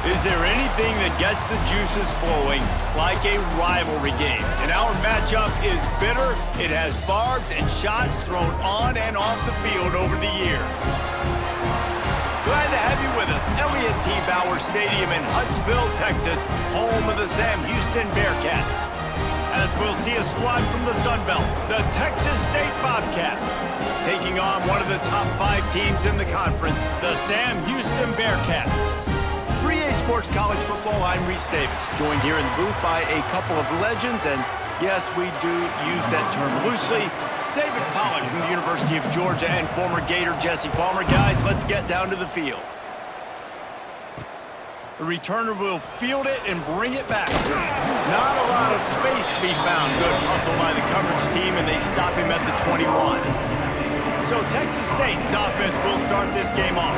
Is there anything that gets the juices flowing like a rivalry game? And our matchup is bitter. It has barbs and shots thrown on and off the field over the years. Glad to have you with us. Elliott T. Bauer Stadium in Huntsville, Texas, home of the Sam Houston Bearcats. As we'll see a squad from the Sun Belt, the Texas State Bobcats, taking on one of the top 5 teams in the conference, the Sam Houston Bearcats. 3A Sports College Football, I'm Reese Davis, joined here in the booth by a couple of legends, and yes, we do use that term loosely. David Pollack from the University of Georgia and former Gator Jesse Palmer. Guys, let's get down to the field. The returner will field it and bring it back. Not a lot of space to be found. Good hustle by the coverage team, and they stop him at the 21. So Texas State's offense will start this game off.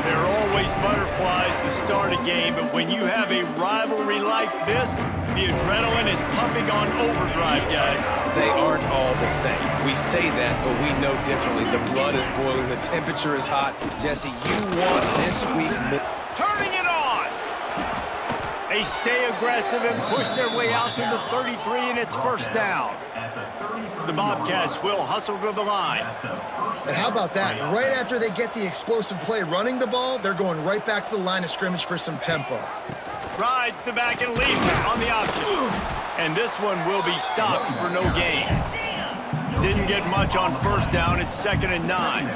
There are always butterflies to start a game, but when you have a rivalry like this, the adrenaline is pumping on overdrive, guys. They aren't all the same. We say that, but we know differently. The blood is boiling. The temperature is hot. Jesse, you want this week more. Turning it on! They stay aggressive and push their way out to the 33, and it's first down. The Bobcats will hustle to the line. And how about that? Right after they get the explosive play running the ball, they're going right back to the line of scrimmage for some tempo. Rides the back and leaves it on the option. And this one will be stopped for no gain. Didn't get much on first down. It's 2nd and 9.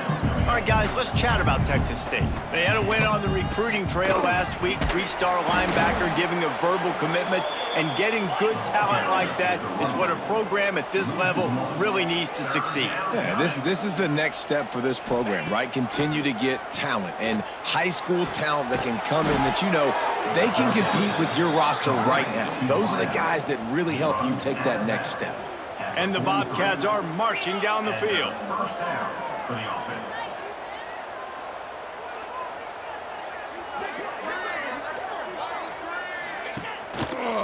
All right, guys, let's chat about Texas State. They had a win on the recruiting trail last week. 3-star linebacker giving a verbal commitment, and getting good talent like that is what a program at this level really needs to succeed. Yeah, this is the next step for this program, right? Continue to get talent and high school talent that can come in that you know they can compete with your roster right now. Those are the guys that really help you take that next step. And the Bobcats are marching down the field. First down for the offense.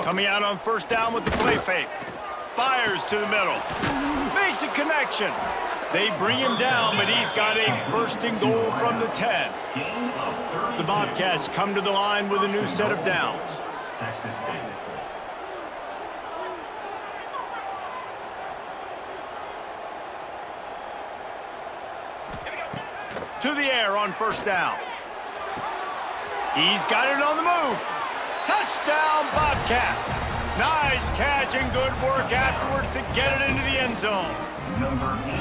Coming out on first down with the play fake. Fires to the middle. Makes a connection. They bring him down, but he's got a 1st and goal from the 10. The Bobcats come to the line with a new set of downs. Texas State. To the air on first down. He's got it on the move. Touchdown, Bobcats. Nice catch and good work afterwards to get it into the end zone. Number 86.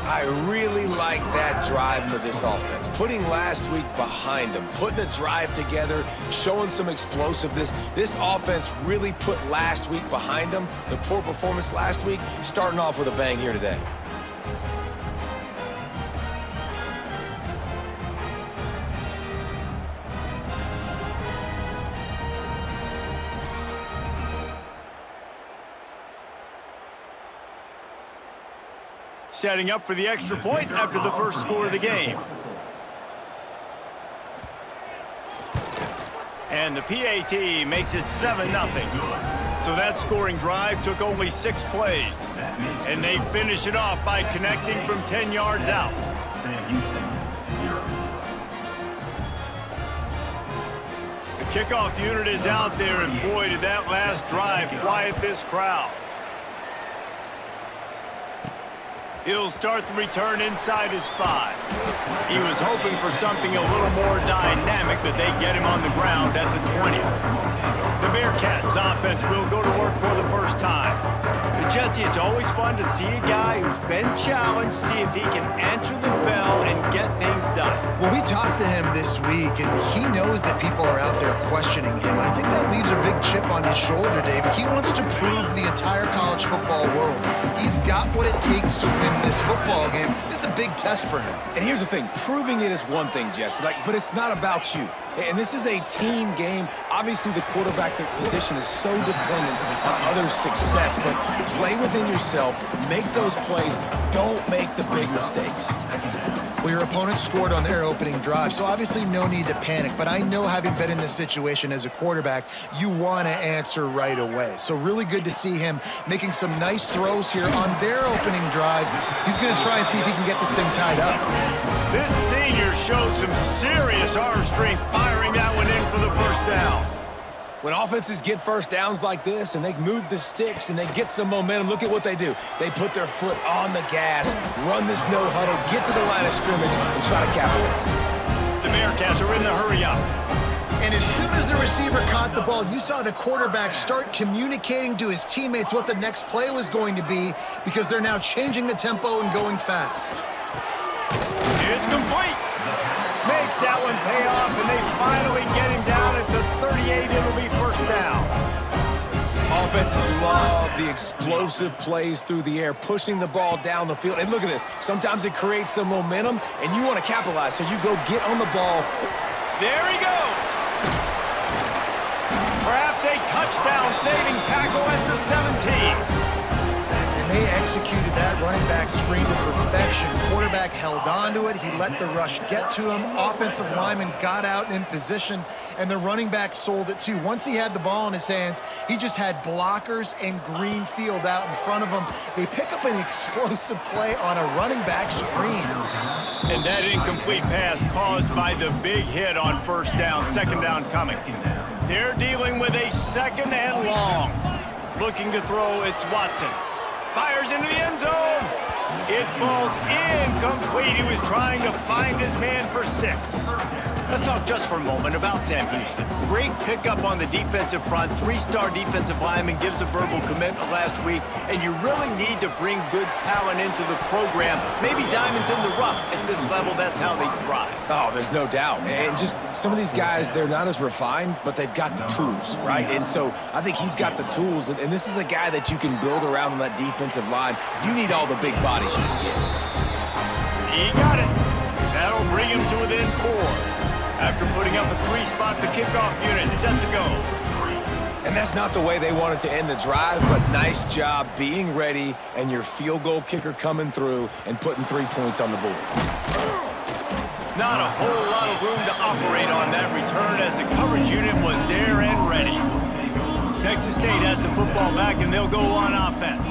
I really like that drive for this offense. Putting last week behind them, putting a drive together, showing some explosiveness. This offense really put last week behind them. The poor performance last week, starting off with a bang here today. Setting up for the extra point after the first score of the game. And the PAT makes it 7-0. So that scoring drive took only 6 plays. And they finish it off by connecting from 10 yards out. Sam Houston, 0. The kickoff unit is out there, and boy, did that last drive quiet this crowd. He'll start the return inside his 5. He was hoping for something a little more dynamic, but they get him on the ground at the 20. The Bearcats offense will go to work for the first time. But Jesse, it's always fun to see a guy who's been challenged, see if he can answer the bell and get things done. Well, we talked to him this week, and he knows that people are out there questioning him. I think that leaves a big chip on his shoulder, David. He wants to prove to the entire college football world he's got what it takes to win this football game. This is a big test for him. And here's the thing, proving it is one thing, Jesse, but it's not about you. And this is a team game. Obviously, the quarterback position is so dependent on others' success, but play within yourself, make those plays, don't make the big mistakes. Second down. Well, your opponent scored on their opening drive, so obviously no need to panic. But I know, having been in this situation as a quarterback, you want to answer right away. So really good to see him making some nice throws here on their opening drive. He's going to try and see if he can get this thing tied up. This senior showed some serious arm strength firing that one in for the first down. When offenses get first downs like this and they move the sticks and they get some momentum, look at what they do. They put their foot on the gas, run this no huddle, get to the line of scrimmage, and try to capitalize. The Bearcats are in the hurry up. And as soon as the receiver caught the ball, you saw the quarterback start communicating to his teammates what the next play was going to be, because they're now changing the tempo and going fast. It's complete. Makes that one pay off, and they finally get him down at the 38. It'll be first down. Offenses love the explosive plays through the air, pushing the ball down the field. And look at this. Sometimes it creates some momentum, and you want to capitalize, so you go get on the ball. There he goes. Perhaps a touchdown-saving tackle at the 17. They executed that running back screen to perfection. Quarterback held on to it. He let the rush get to him. Offensive lineman got out in position, and the running back sold it too. Once he had the ball in his hands, he just had blockers and green field out in front of him. They pick up an explosive play on a running back screen. And that incomplete pass caused by the big hit on first down. Second down coming. They're dealing with a second and long. Looking to throw, it's Watson. Fires into the end zone. It falls incomplete. He was trying to find his man for 6. Let's talk just for a moment about Sam Houston. Great pickup on the defensive front. 3-star defensive lineman, gives a verbal commitment last week, and you really need to bring good talent into the program. Maybe diamonds in the rough. At this level, that's how they thrive. Oh, there's no doubt. And just some of these guys, they're not as refined, but they've got the tools, right? And so I think he's got the tools, and this is a guy that you can build around on that defensive line. You need all the big bodies you can get. He got it. That'll bring him to within 4. After putting up a 3-spot, the kickoff unit set to go. And that's not the way they wanted to end the drive, but nice job being ready and your field goal kicker coming through and putting 3 points on the board. Not a whole lot of room to operate on that return, as the coverage unit was there and ready. Texas State has the football back, and they'll go on offense.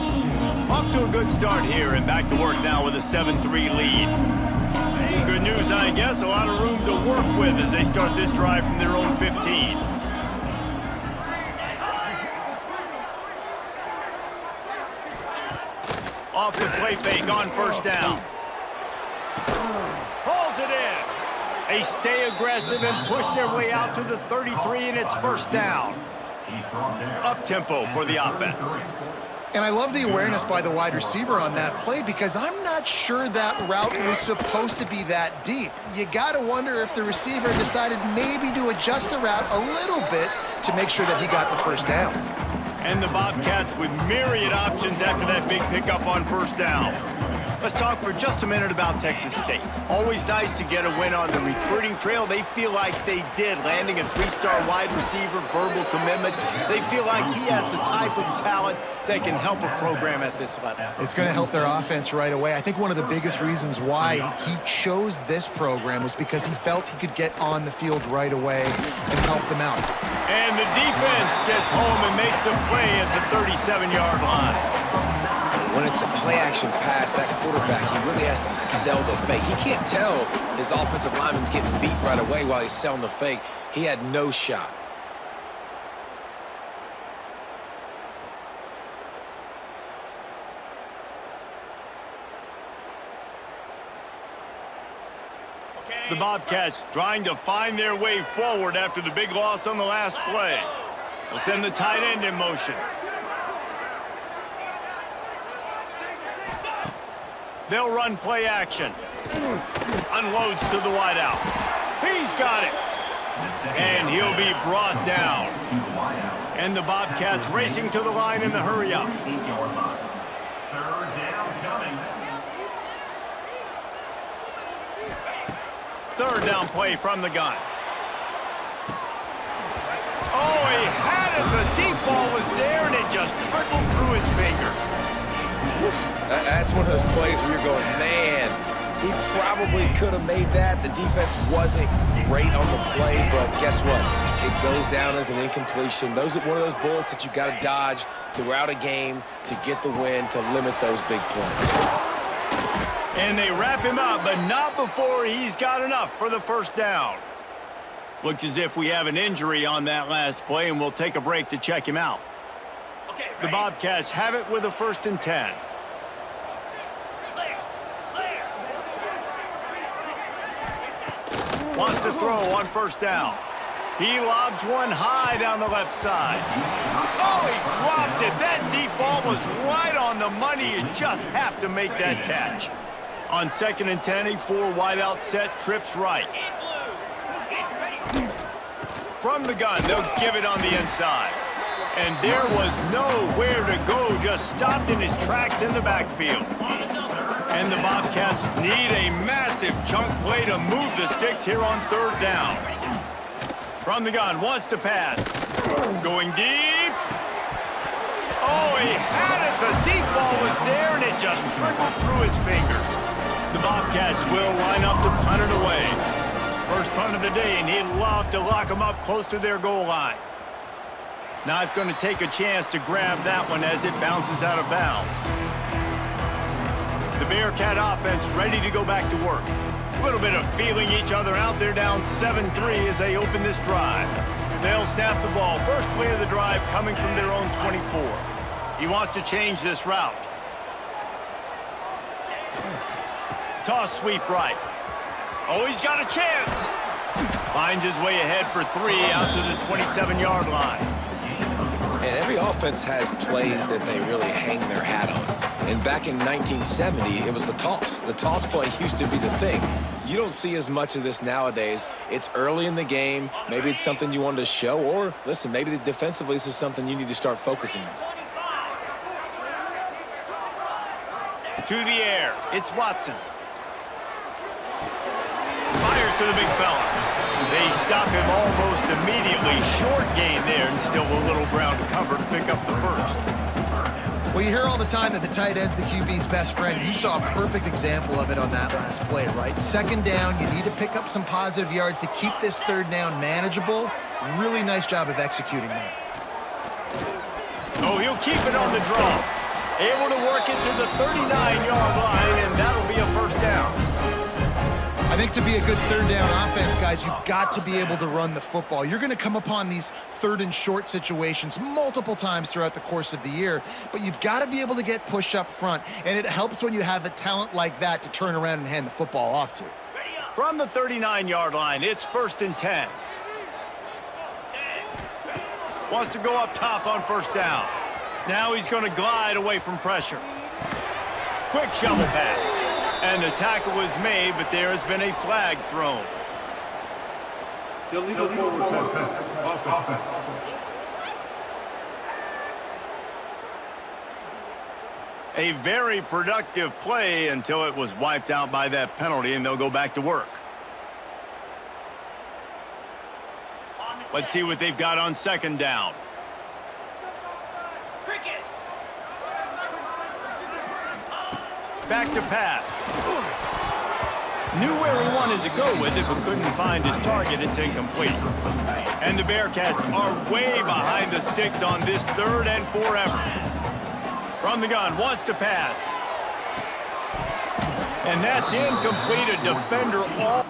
Off to a good start here, and back to work now with a 7-3 lead. Good news, I guess, a lot of room to work with as they start this drive from their own 15. Off the play fake on first down. Hauls it in. They stay aggressive and push their way out to the 33, and it's first down. Up-tempo for the offense. And I love the awareness by the wide receiver on that play, because I'm not sure that route was supposed to be that deep. You got to wonder if the receiver decided maybe to adjust the route a little bit to make sure that he got the first down. And the Bobcats with myriad options after that big pickup on first down. Let's talk for just a minute about Texas State. Always nice to get a win on the recruiting trail. They feel like they did, landing a 3-star wide receiver, verbal commitment. They feel like he has the type of talent that can help a program at this level. It's going to help their offense right away. I think one of the biggest reasons why he chose this program was because he felt he could get on the field right away and help them out. And the defense gets home and makes a play at the 37-yard line. When it's a play-action pass, that quarterback, he really has to sell the fake. He can't tell his offensive lineman's getting beat right away while he's selling the fake. He had no shot. The Bobcats trying to find their way forward after the big loss on the last play. They'll send the tight end in motion. They'll run play action. Unloads to the wideout. He's got it. And he'll be brought down. And the Bobcats racing to the line in the hurry up. Third down play from the gun. Oh, he had it. The deep ball was there, and it just trickled through his fingers. That's one of those plays where you're going, man, he probably could have made that. The defense wasn't great on the play, but guess what? It goes down as an incompletion. Those are one of those bullets that you got to dodge throughout a game to get the win, to limit those big plays. And they wrap him up, but not before he's got enough for the first down. Looks as if we have an injury on that last play, and we'll take a break to check him out. The Bobcats have it with a 1st and 10. Wants to throw on 1st down. He lobs one high down the left side. Oh, he dropped it. That deep ball was right on the money. You just have to make that catch. On 2nd and 10, a 4-wideout set, trips right. From the gun, they'll give it on the inside. And there was nowhere to go, just stopped in his tracks in the backfield. And the Bobcats need a massive chunk play to move the sticks here on 3rd down. From the gun, wants to pass. Going deep. Oh, he had it. The deep ball was there, and it just trickled through his fingers. The Bobcats will line up to punt it away. First punt of the day, and he'd love to lock them up close to their goal line. Not going to take a chance to grab that one as it bounces out of bounds. The Bearcat offense ready to go back to work. A little bit of feeling each other out. They're down 7-3 as they open this drive. They'll snap the ball. First play of the drive coming from their own 24. He wants to change this route. Toss sweep right. Oh, he's got a chance. Finds his way ahead for 3 out to the 27-yard line. And every offense has plays that they really hang their hat on. And back in 1970, it was the toss. The toss play used to be the thing. You don't see as much of this nowadays. It's early in the game. Maybe it's something you wanted to show. Or, listen, maybe defensively this is something you need to start focusing on. To the air. It's Watson. Fires to the big fella. They stop him almost immediately. Short gain there, and still a little ground to cover to pick up the first. Well, you hear all the time that the tight end's the QB's best friend. You saw a perfect example of it on that last play, right? 2nd down, you need to pick up some positive yards to keep this 3rd down manageable. Really nice job of executing that. Oh, he'll keep it on the draw. Able to work it to the 39-yard line, and that'll be a 1st down. I think to be a good 3rd down offense, guys, you've got to be able to run the football. You're going to come upon these 3rd and short situations multiple times throughout the course of the year, but you've got to be able to get push up front, and it helps when you have a talent like that to turn around and hand the football off to. From the 39-yard line, it's 1st and 10. Wants to go up top on 1st down. Now he's going to glide away from pressure. Quick shovel pass. And the tackle was made, but there has been a flag thrown. Illegal forward pass. Offense. A very productive play until it was wiped out by that penalty, and they'll go back to work. Let's see what they've got on 2nd down. Back to pass. Knew where he wanted to go with it, but couldn't find his target. It's incomplete. And the Bearcats are way behind the sticks on this 3rd and forever. From the gun, wants to pass. And that's incomplete. A defender all...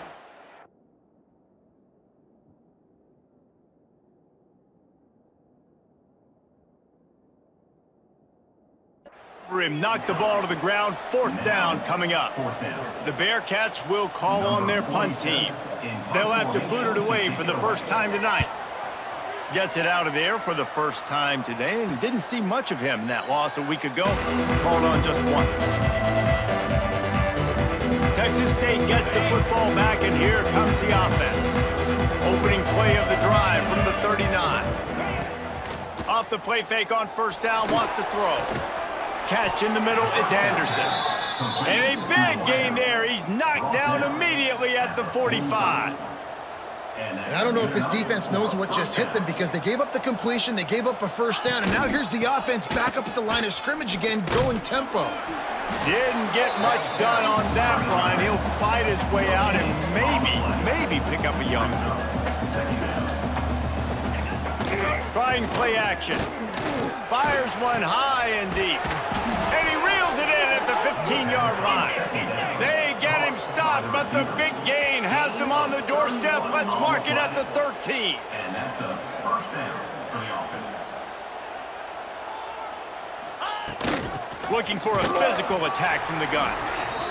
him, knocked the ball to the ground. 4th down coming up. The Bearcats will call on their punt team. They'll have to boot it away for the first time tonight. Gets it out of there for the first time today, and didn't see much of him in that loss a week ago. Called on just once. Texas State gets the football back, and here comes the offense. Opening play of the drive from the 39. Off the play fake on 1st down, wants to throw. Catch in the middle, it's Anderson. And a big gain there. He's knocked down immediately at the 45. And I don't know if this defense knows what just hit them, because they gave up the completion, they gave up a 1st down, and now here's the offense back up at the line of scrimmage again, going tempo. Didn't get much done on that run. He'll fight his way out and maybe pick up a yard. Trying play action. Fires one high and deep. And he reels it in at the 15-yard line. They get him stopped, but the big gain has them on the doorstep. Let's mark it at the 13. And that's a first down for the offense. Looking for a physical attack from the gun.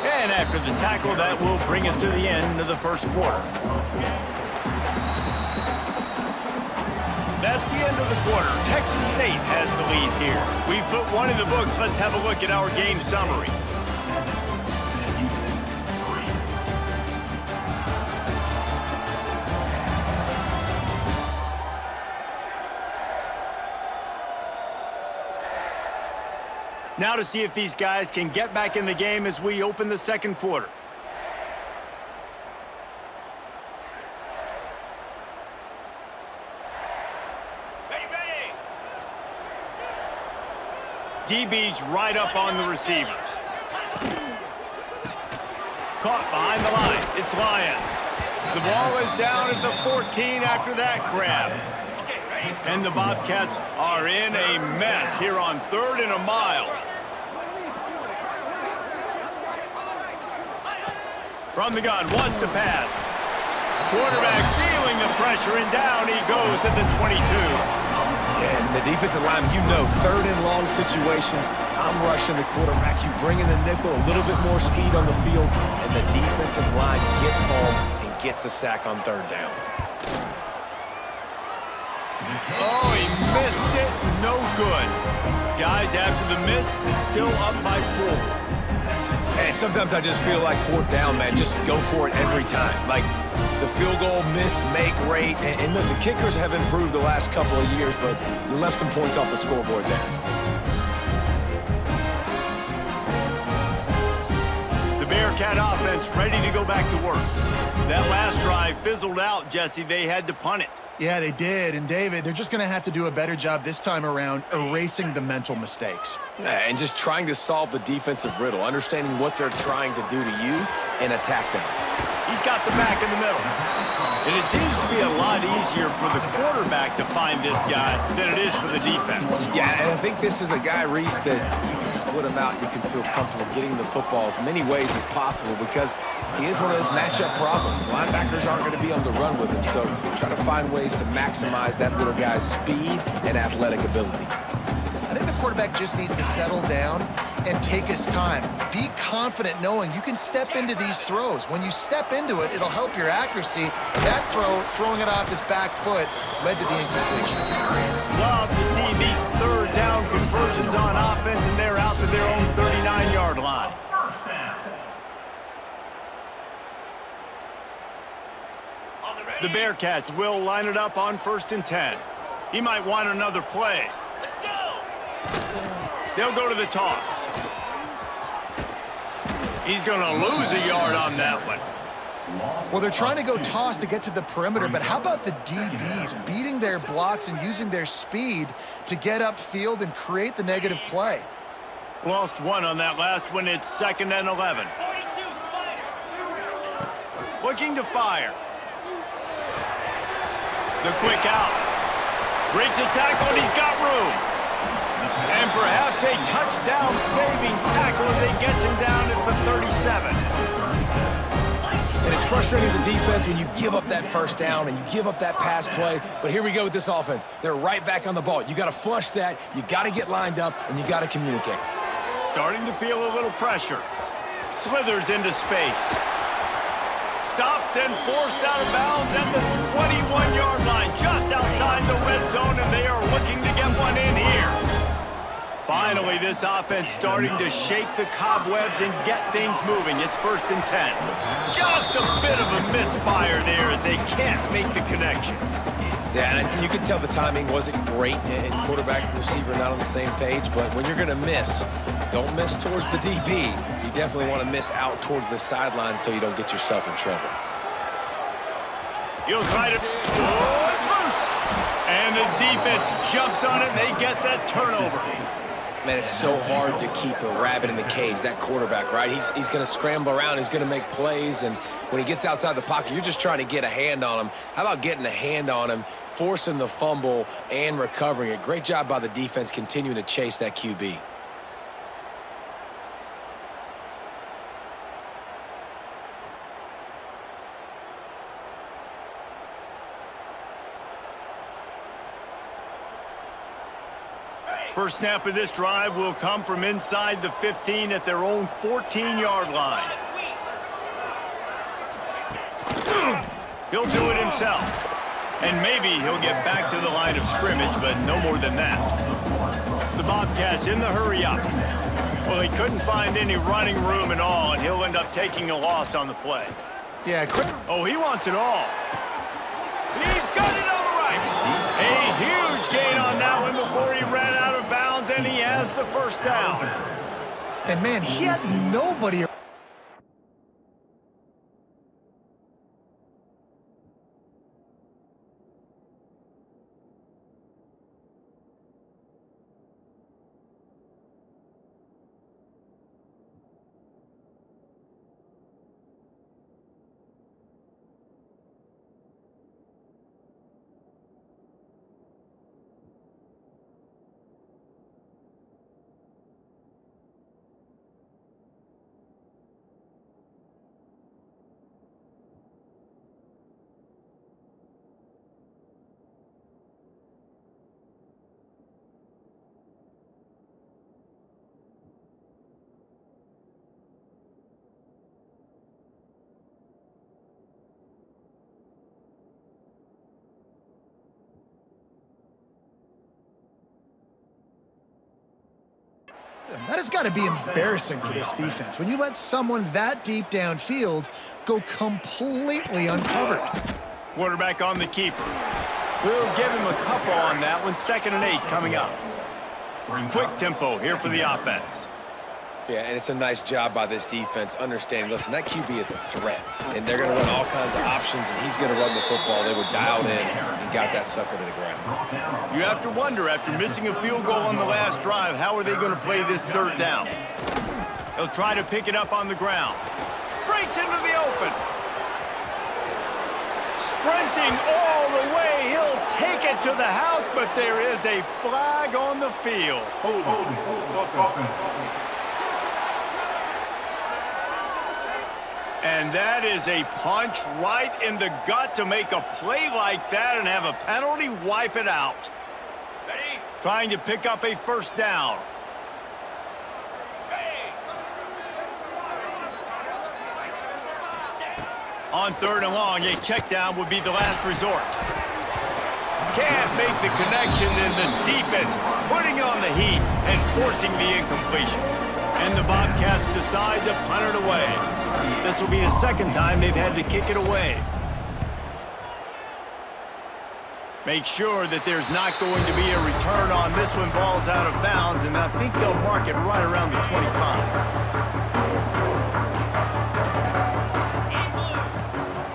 And after the tackle, that will bring us to the end of the first quarter. That's the end of the quarter. Texas State has the lead here. We've put one in the books. Let's have a look at our game summary. Now to see if these guys can get back in the game as we open the second quarter. DB's right up on the receivers. Caught behind the line. It's Lions. The ball is down at the 14 after that grab. And the Bobcats are in a mess here on 3rd and a mile. From the gun, wants to pass. Quarterback feeling the pressure, and down he goes at the 22. Yeah, and the defensive line, you know, 3rd and long situations, I'm rushing the quarterback. You bring in the nickel, a little bit more speed on the field, and the defensive line gets home and gets the sack on 3rd down. Oh, he missed it. No good. Guys, after the miss, still up by 4. And sometimes I just feel like 4th down, man, just go for it every time. Like the field goal miss, make rate, and listen, kickers have improved the last couple of years, but you left some points off the scoreboard there. The Bearcat offense ready to go back to work. That last drive fizzled out, Jesse. They had to punt it. Yeah, they did. And, David, they're just going to have to do a better job this time around erasing the mental mistakes. And just trying to solve the defensive riddle, understanding what they're trying to do to you and attack them. He's got the back in the middle. And it seems to be a lot easier for the quarterback to find this guy than it is for the defense. Yeah, and I think this is a guy, Reese, that you can split him out. You can feel comfortable getting the football as many ways as possible because he is one of those matchup problems. Linebackers aren't going to be able to run with him, so try to find ways to maximize that little guy's speed and athletic ability. I think the quarterback just needs to settle down and take his time. Be confident knowing you can step into these throws. When you step into it, it'll help your accuracy. That throw, throwing it off his back foot, led to the incompletion. Love to see these 3rd down conversions on offense, and they're out to their own 39-yard line. First down. The Bearcats will line it up on 1st and 10. He might want another play. They'll go to the toss. He's going to lose a yard on that one. Well, they're trying to go toss to get to the perimeter, but how about the DBs beating their blocks and using their speed to get upfield and create the negative play? Lost 1 on that last one. It's 2nd and 11. Looking to fire. The quick out. Breaks a tackle, and he's got room. And perhaps a touchdown-saving tackle as he gets him down at the 37. And it's frustrating as a defense when you give up that 1st down and you give up that pass play. But here we go with this offense. They're right back on the ball. You got to flush that, you got to get lined up, and you got to communicate. Starting to feel a little pressure. Slithers into space. Stopped and forced out of bounds at the 21-yard line, just outside the red zone, and they are looking to get one in here. Finally, this offense starting to shake the cobwebs and get things moving. It's 1st and 10. Just a bit of a misfire there as they can't make the connection. Yeah, and you can tell the timing wasn't great and quarterback and receiver not on the same page, but when you're going to miss, don't miss towards the DB. You definitely want to miss out towards the sideline so you don't get yourself in trouble. You'll try to... Oh, it's loose! And the defense jumps on it, and they get that turnover. Man, it's so hard to keep a rabbit in the cage, that quarterback, right? He's going to scramble around. He's going to make plays. And when he gets outside the pocket, you're just trying to get a hand on him. How about getting a hand on him, forcing the fumble, and recovering it? Great job by the defense continuing to chase that QB. First snap of this drive will come from inside the 15 at their own 14-yard line. He'll do it himself. And maybe he'll get back to the line of scrimmage, but no more than that. The Bobcats in the hurry up. Well, he couldn't find any running room at all, and he'll end up taking a loss on the play. Yeah, quick. Oh, he wants it all. He's got it on the right. A huge gain on that one before he ran out of bounds, and he has the first down. And, man, he had nobody. That has got to be embarrassing for this defense when you let someone that deep downfield go completely uncovered. Quarterback on the keeper. We'll give him a couple on that one. 2nd and 8 coming up. Quick tempo here for the offense. Yeah, and it's a nice job by this defense understanding, listen, that QB is a threat, and they're going to run all kinds of options, and he's going to run the football. They were dialed in and got that sucker to the ground. You have to wonder, after missing a field goal on the last drive, how are they going to play this 3rd down? He'll try to pick it up on the ground. Breaks into the open. Sprinting all the way. He'll take it to the house, but there is a flag on the field. Hold. Offense. And that is a punch right in the gut to make a play like that and have a penalty wipe it out. Ready? Trying to pick up a first down. On 3rd and long, a check down would be the last resort. Can't make the connection, and the defense putting on the heat and forcing the incompletion. And the Bobcats decide to punt it away. This will be the 2nd time they've had to kick it away. Make sure that there's not going to be a return on this one. Ball's out of bounds, and I think they'll mark it right around the 25.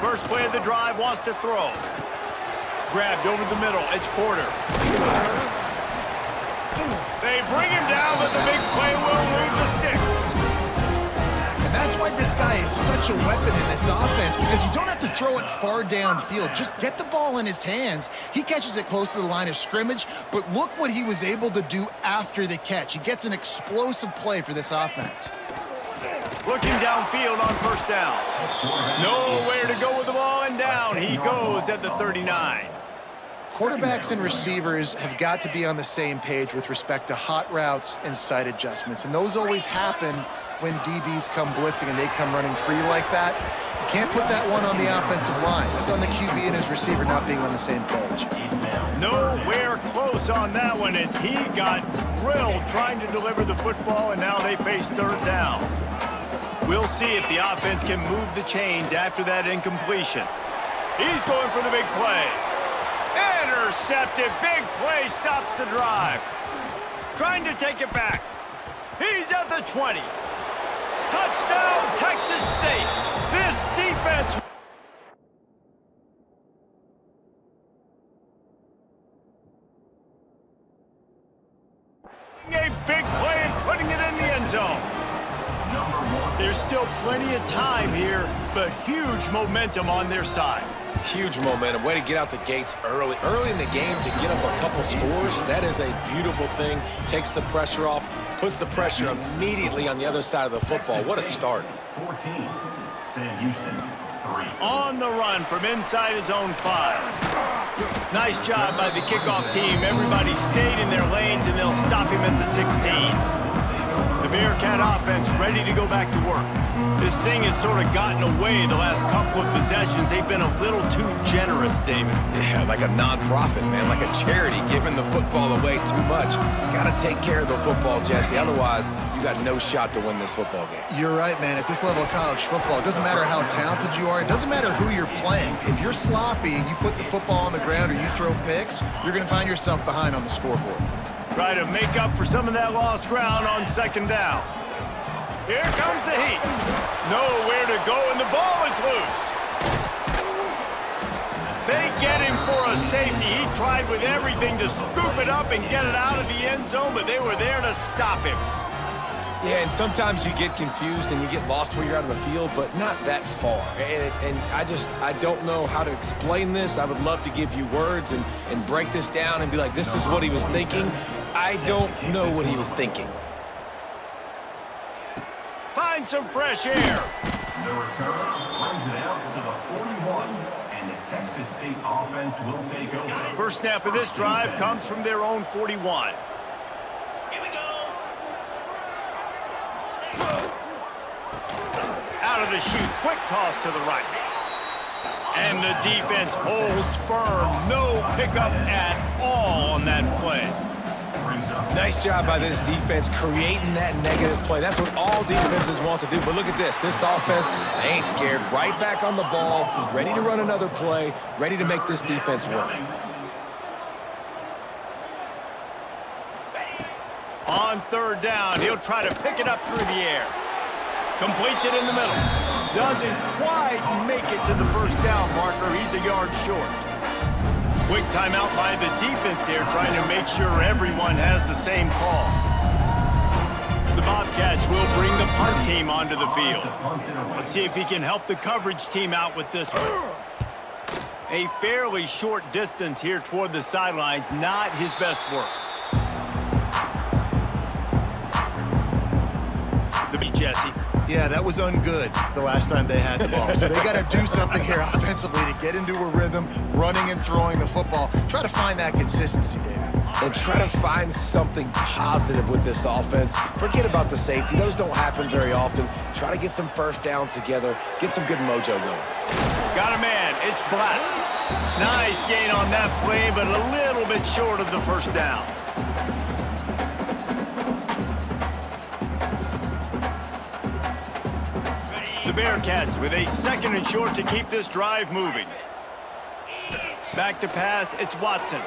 First play of the drive, wants to throw. Grabbed over the middle, it's Porter. They bring him down, but the big play will move the sticks. That's why this guy is such a weapon in this offense, because you don't have to throw it far downfield. Just get the ball in his hands. He catches it close to the line of scrimmage, but look what he was able to do after the catch. He gets an explosive play for this offense. Looking downfield on 1st down. Nowhere to go with the ball, and down he goes at the 39. Quarterbacks and receivers have got to be on the same page with respect to hot routes and sight adjustments, and those always happen when DBs come blitzing and they come running free like that. You can't put that one on the offensive line. That's on the QB and his receiver not being on the same page. Nowhere close on that one as he got drilled trying to deliver the football, and now they face 3rd down. We'll see if the offense can move the chains after that incompletion. He's going for the big play. Intercepted. Big play stops the drive. Trying to take it back. He's at the 20. Touchdown, Texas State. This defense. A big zone. There's still plenty of time here, but huge momentum on their side. Huge momentum. Way to get out the gates early. Early in the game to get up a couple scores, that is a beautiful thing. Takes the pressure off, puts the pressure immediately on the other side of the football. What a start. 14, Sam Houston, 3. On the run from inside his own 5. Nice job by the kickoff team. Everybody stayed in their lanes, and they'll stop him at the 16. The Bearcat offense ready to go back to work. This thing has sort of gotten away the last couple of possessions. They've been a little too generous, David. Yeah, like a non-profit, man, like a charity, giving the football away too much. Got to take care of the football, Jesse. Otherwise, you got no shot to win this football game. You're right, man. At this level of college football, it doesn't matter how talented you are. It doesn't matter who you're playing. If you're sloppy and you put the football on the ground or you throw picks, you're going to find yourself behind on the scoreboard. Try to make up for some of that lost ground on second down. Here comes the heat. Nowhere to go, and the ball is loose. They get him for a safety. He tried with everything to scoop it up and get it out of the end zone, but they were there to stop him. Yeah, and sometimes you get confused and you get lost when you're out of the field, but not that far. And I don't know how to explain this. I would love to give you words and break this down and be like, this is what he was thinking. I don't know what he was thinking. Find some fresh air. The return brings it out to the 41, and the Texas State offense will take over. First snap of this drive comes from their own 41. Out of the chute, quick toss to the right. And the defense holds firm. No pickup at all on that play. Nice job by this defense creating that negative play. That's what all defenses want to do. But look at this. This offense, they ain't scared. Right back on the ball, ready to run another play, ready to make this defense work. On third down, he'll try to pick it up through the air. Completes it in the middle. Doesn't quite make it to the first down marker. He's a yard short. Quick timeout by the defense here, trying to make sure everyone has the same call. The Bobcats will bring the punt team onto the field. Let's see if he can help the coverage team out with this one. A fairly short distance here toward the sidelines, not his best work. The beat, Jesse. Yeah, that was ungood the last time they had the ball. So they got to do something here offensively to get into a rhythm, running and throwing the football. Try to find that consistency, David. And try to find something positive with this offense. Forget about the safety. Those don't happen very often. Try to get some first downs together. Get some good mojo going. Got a man. It's Black. Nice gain on that play, but a little bit short of the first down. The Bearcats with a second and short to keep this drive moving. Back to pass, it's Watson.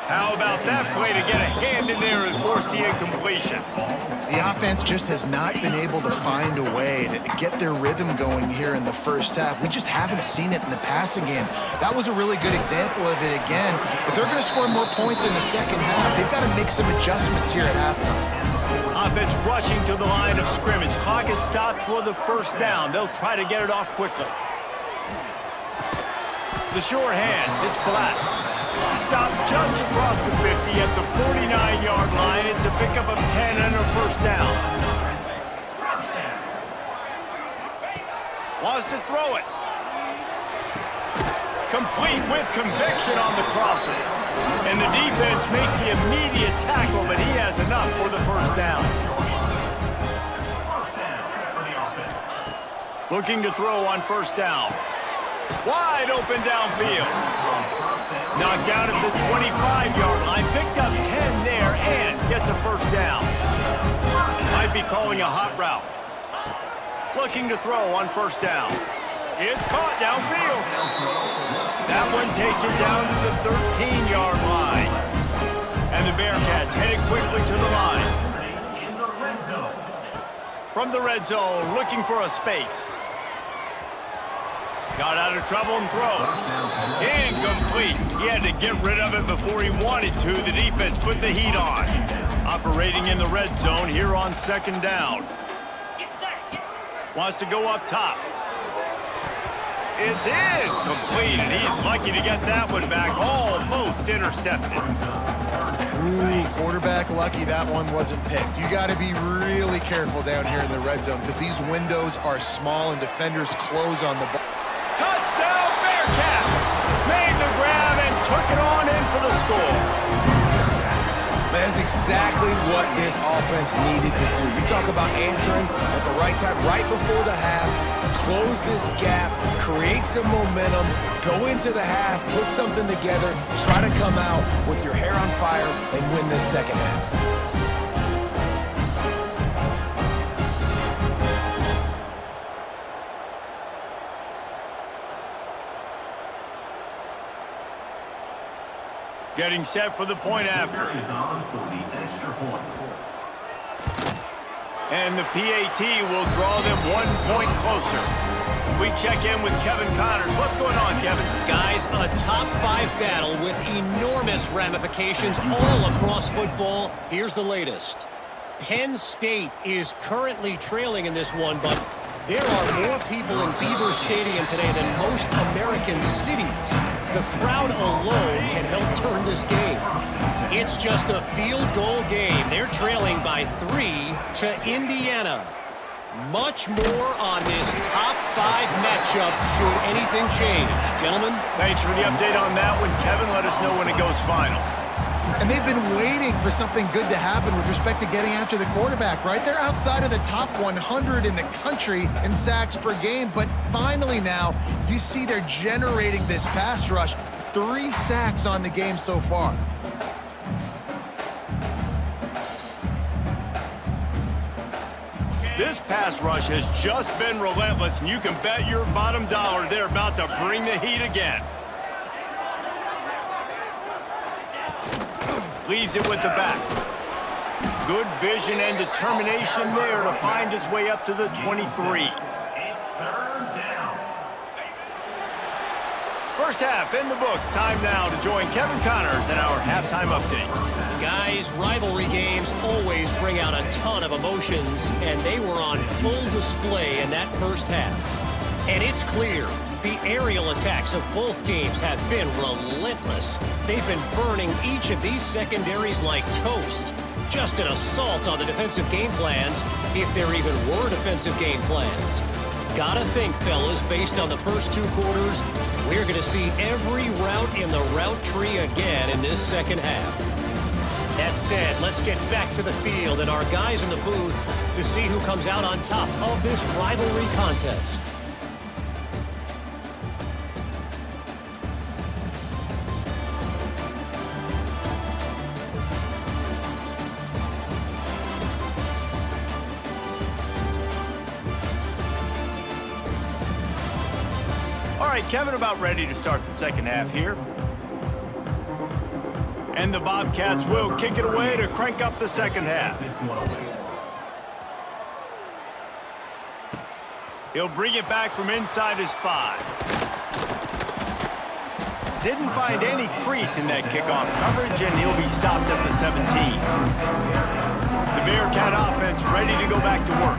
How about that play to get a hand in there and force the incompletion? The offense just has not been able to find a way to get their rhythm going here in the first half. We just haven't seen it in the passing game. That was a really good example of it again. If they're going to score more points in the second half, they've got to make some adjustments here at halftime. Offense rushing to the line of scrimmage. Clock is stopped for the first down. They'll try to get it off quickly. The short hands, it's Black. Stopped just across the 50 at the 49-yard line. It's a pickup of 10 and a first down. Wants to throw it. Complete with conviction on the crosser. And the defense makes the immediate tackle, but he has enough for the first down. Looking to throw on first down. Wide open downfield. Knocked out at the 25-yard line. Picked up 10 there and gets a first down. Might be calling a hot route. Looking to throw on first down. It's caught downfield. That one takes it down to the 13-yard line. And the Bearcats headed quickly to the line. From the red zone, looking for a space. Got out of trouble and throws. Incomplete. He had to get rid of it before he wanted to. The defense put the heat on. Operating in the red zone here on second down. Wants to go up top. It's in. Complete, and he's lucky to get that one back. Almost intercepted. Ooh, quarterback lucky that one wasn't picked. You got to be really careful down here in the red zone because these windows are small and defenders close on the ball. Touchdown, Bearcats! Made the grab and took it on in for the score. That's exactly what this offense needed to do. You talk about answering at the right time, right before the half, close this gap, create some momentum, go into the half, put something together, try to come out with your hair on fire and win this second half. Getting set for the point after. Is on for the extra point. And the PAT will draw them 1 point closer. We check in with Kevin Connors. What's going on, Kevin? Guys, a top 5 battle with enormous ramifications all across football. Here's the latest. Penn State is currently trailing in this one, but there are more people in Beaver Stadium today than most American cities. The crowd alone can help turn this game. It's just a field goal game. They're trailing by 3 to Indiana. Much more on this top 5 matchup should anything change. Gentlemen? Thanks for the update on that one, Kevin. Let us know when it goes final. And they've been waiting for something good to happen with respect to getting after the quarterback, right? They're outside of the top 100 in the country in sacks per game, but finally now you see they're generating this pass rush. 3 sacks on the game so far. This pass rush has just been relentless, and you can bet your bottom dollar they're about to bring the heat again. Leaves it with the back. Good vision and determination there to find his way up to the 23. It's third down. First half in the books. Time now to join Kevin Connors in our halftime update. Guys, rivalry games always bring out a ton of emotions, and they were on full display in that first half. And it's clear, the aerial attacks of both teams have been relentless. They've been burning each of these secondaries like toast. Just an assault on the defensive game plans, if there even were defensive game plans. Gotta think, fellas, based on the first 2 quarters, we're gonna see every route in the route tree again in this second half. That said, let's get back to the field and our guys in the booth to see who comes out on top of this rivalry contest. All right, Kevin, about ready to start the second half here. And the Bobcats will kick it away to crank up the second half. He'll bring it back from inside his 5. Didn't find any crease in that kickoff coverage, and he'll be stopped at the 17. The Bearcat offense ready to go back to work.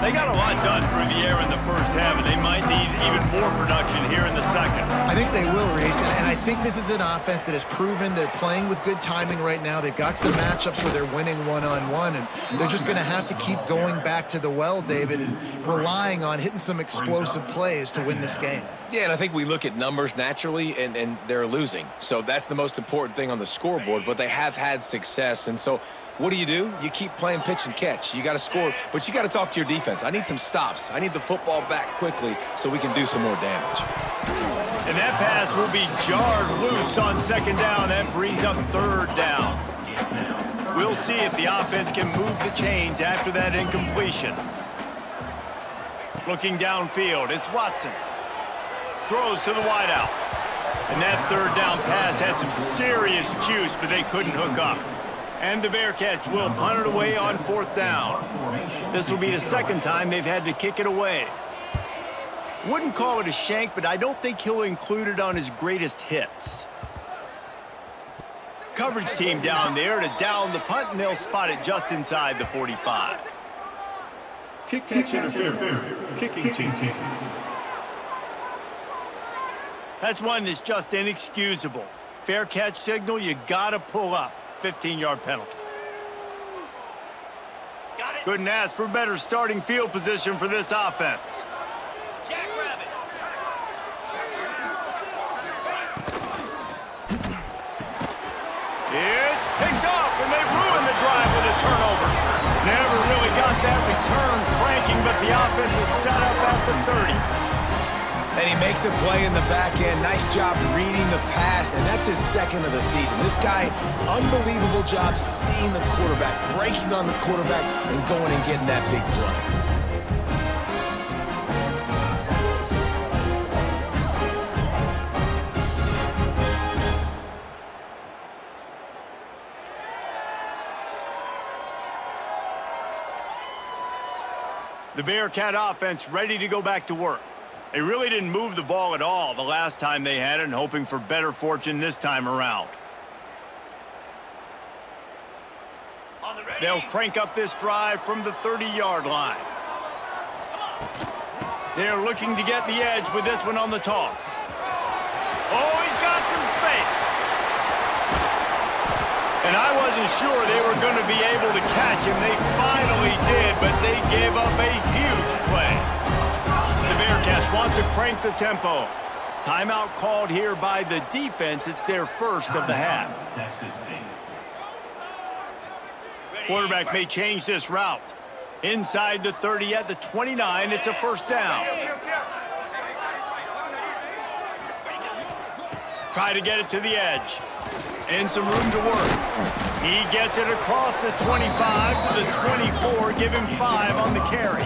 They got a lot done through the air in the first half, and they might need even more production here in the second. I think they will, Reese, and I think this is an offense that has proven they're playing with good timing right now. They've got some matchups where they're winning one-on-one, and they're just going to have to keep going back to the well, David, and relying on hitting some explosive plays to win this game. Yeah, and I think we look at numbers naturally, and they're losing. So that's the most important thing on the scoreboard, but they have had success. And so what do? You keep playing pitch and catch. You got to score, but you got to talk to your defense. I need some stops. I need the football back quickly so we can do some more damage. And that pass will be jarred loose on second down. That brings up third down. We'll see if the offense can move the chains after that incompletion. Looking downfield, it's Watson. Throws to the wideout. And that third down pass had some serious juice, but they couldn't hook up. And the Bearcats will punt it away on fourth down. This will be the second time they've had to kick it away. Wouldn't call it a shank, but I don't think he'll include it on his greatest hits. Coverage team down there to down the punt, and they'll spot it just inside the 45. Kick catch interference. Kicking team. That's one that's just inexcusable. Fair catch signal, you gotta pull up. 15-yard penalty. Couldn't ask for better starting field position for this offense. Jackrabbit. It's picked off, and they ruin the drive with a turnover. Never really got that return cranking, but the offense is set up at the 30. And he makes a play in the back end. Nice job reading the pass, and that's his second of the season. This guy, unbelievable job seeing the quarterback, breaking on the quarterback, and going and getting that big play. The Bearcat offense ready to go back to work. They really didn't move the ball at all the last time they had it, and hoping for better fortune this time around. They'll crank up this drive from the 30-yard line. They're looking to get the edge with this one on the toss. Oh, he's got some space. And I wasn't sure they were going to be able to catch him. They finally did, but they gave up a huge play. The Bearcats want to crank the tempo. Timeout called here by the defense. It's their first of the half. Quarterback may change this route. Inside the 30 at the 29, it's a first down. Try to get it to the edge. And some room to work. He gets it across the 25 to the 24, give him 5 on the carry.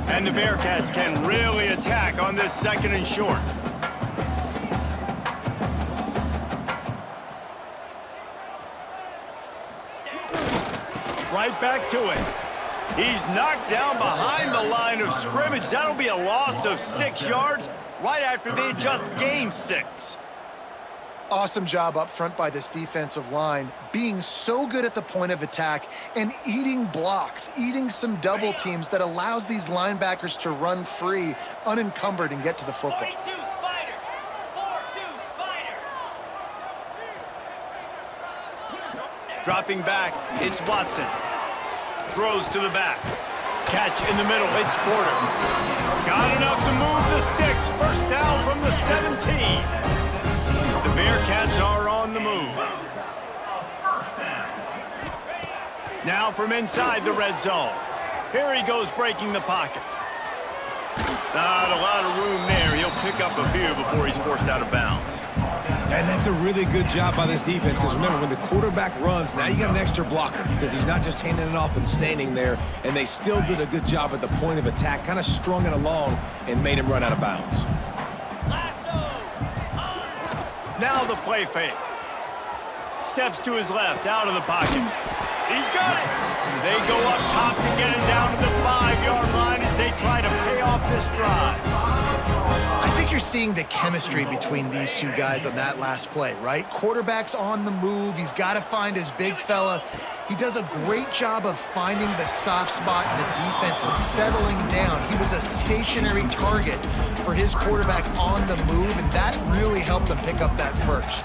And the Bearcats can really attack on this second and short. Right back to it. He's knocked down behind the line of scrimmage. That'll be a loss of 6 yards right after they just gained 6. Awesome job up front by this defensive line, being so good at the point of attack and eating blocks, eating some double teams that allows these linebackers to run free, unencumbered, and get to the football. 42 Spider. 4-2 Spider. Dropping back, it's Watson. Throws to the back. Catch in the middle, it's Porter. Got enough to move the sticks. First down from the 17. The Bearcats are on the move. Now from inside the red zone. Here he goes breaking the pocket. Not a lot of room there. He'll pick up a few before he's forced out of bounds. And that's a really good job by this defense, because remember, when the quarterback runs, now you got an extra blocker, because he's not just handing it off and standing there, and they still did a good job at the point of attack, kind of strung it along and made him run out of bounds. Now the play fake. Steps to his left, out of the pocket. He's got it. They go up top to get it down to the 5-yard line as they try to pay off this drive. I think you're seeing the chemistry between these two guys on that last play, right? Quarterback's on the move. He's got to find his big fella. He does a great job of finding the soft spot in the defense and settling down. He was a stationary target for his quarterback on the move, and that really helped them pick up that first.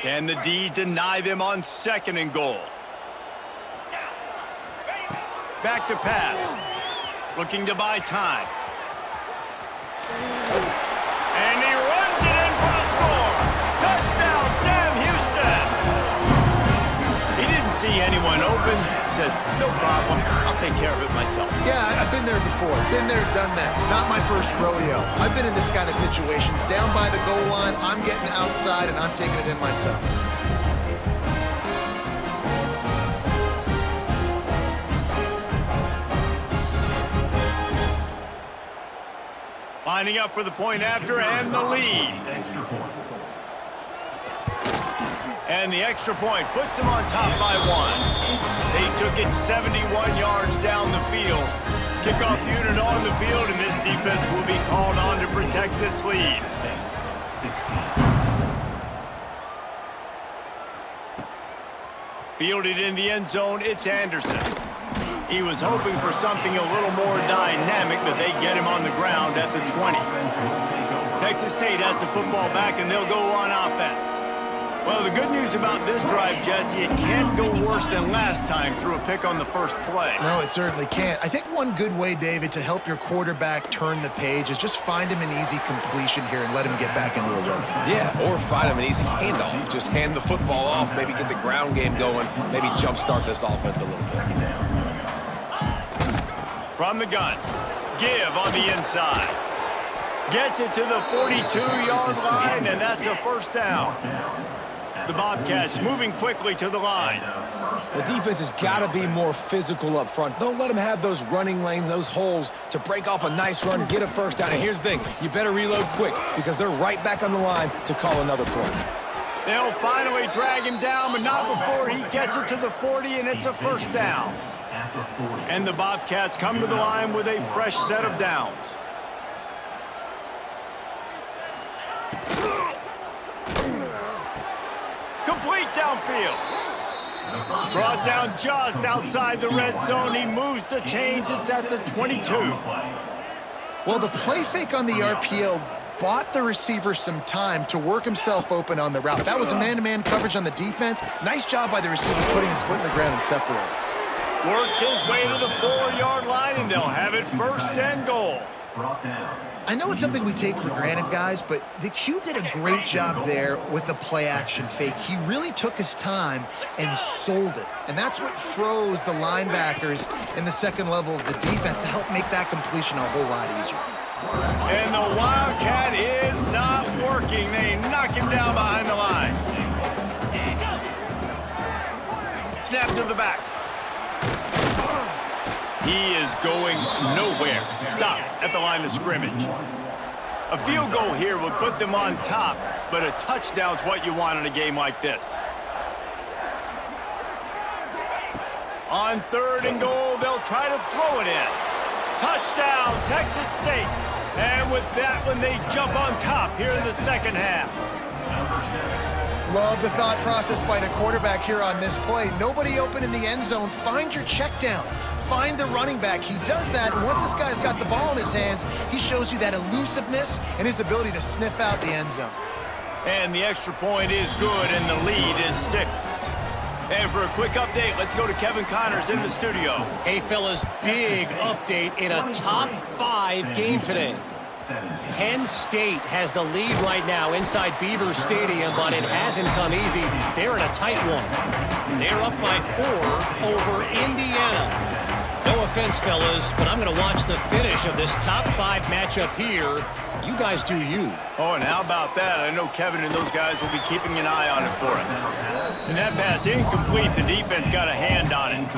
Can the D deny them on second and goal? Back to pass. Looking to buy time. And he runs it in for the score. Touchdown, Sam Houston. He didn't see anyone open. Said, no problem. I'll take care of it myself. Yeah, I've been there before. Been there, done that. Not my first rodeo. I've been in this kind of situation. Down by the goal line, I'm getting outside, and I'm taking it in myself. Lining up for the point after and the lead. And the extra point puts them on top by 1. They took it 71 yards down the field. Kickoff unit on the field, and this defense will be called on to protect this lead. Fielded in the end zone, it's Anderson. He was hoping for something a little more dynamic, but they get him on the ground at the 20. Texas State has the football back, and they'll go on offense. Well, the good news about this drive, Jesse, it can't go worse than last time through a pick on the first play. No, it certainly can't. I think one good way, David, to help your quarterback turn the page is just find him an easy completion here and let him get back into a rhythm. Yeah, or find him an easy handoff. Just hand the football off, maybe get the ground game going, maybe jumpstart this offense a little bit. From the gun, give on the inside. Gets it to the 42-yard line, and that's a first down. The Bobcats moving quickly to the line. The defense has got to be more physical up front. Don't let them have those running lanes, those holes to break off a nice run, get a first down. And here's the thing, you better reload quick because they're right back on the line to call another play. They'll finally drag him down, but not before he gets it to the 40, and it's a first down. And the Bobcats come to the line with a fresh set of downs. Complete downfield. Brought down just outside the red zone. He moves the chains. It's at the 22. Well, the play fake on the RPO bought the receiver some time to work himself open on the route. That was a man-to-man coverage on the defense. Nice job by the receiver putting his foot in the ground and separating. Works his way to the 4-yard line, and they'll have it first and goal. I know it's something we take for granted, guys, but the Q did a great job there with the play-action fake. He really took his time and sold it, and that's what froze the linebackers in the second level of the defense to help make that completion a whole lot easier. And the Wildcat is not working. They knock him down behind the line. Snap to the back. He is going nowhere. Stop at the line of scrimmage. A field goal here would put them on top, but a touchdown's what you want in a game like this. On third and goal, they'll try to throw it in. Touchdown, Texas State. And with that one, they jump on top here in the second half. Love the thought process by the quarterback here on this play. Nobody open in the end zone. Find your check down. Find the running back. He does that, and once this guy's got the ball in his hands, he shows you that elusiveness and his ability to sniff out the end zone. And the extra point is good, and the lead is 6. And for a quick update, let's go to Kevin Connors in the studio. Hey, fellas, big update in a top 5 game today. Penn State has the lead right now inside Beaver Stadium, but it hasn't come easy. They're in a tight one. They're up by 4 over Indiana. No offense, fellas, but I'm going to watch the finish of this top 5 matchup here. You guys do you. Oh, and how about that? I know Kevin and those guys will be keeping an eye on it for us. And that pass incomplete. The defense got a hand on it.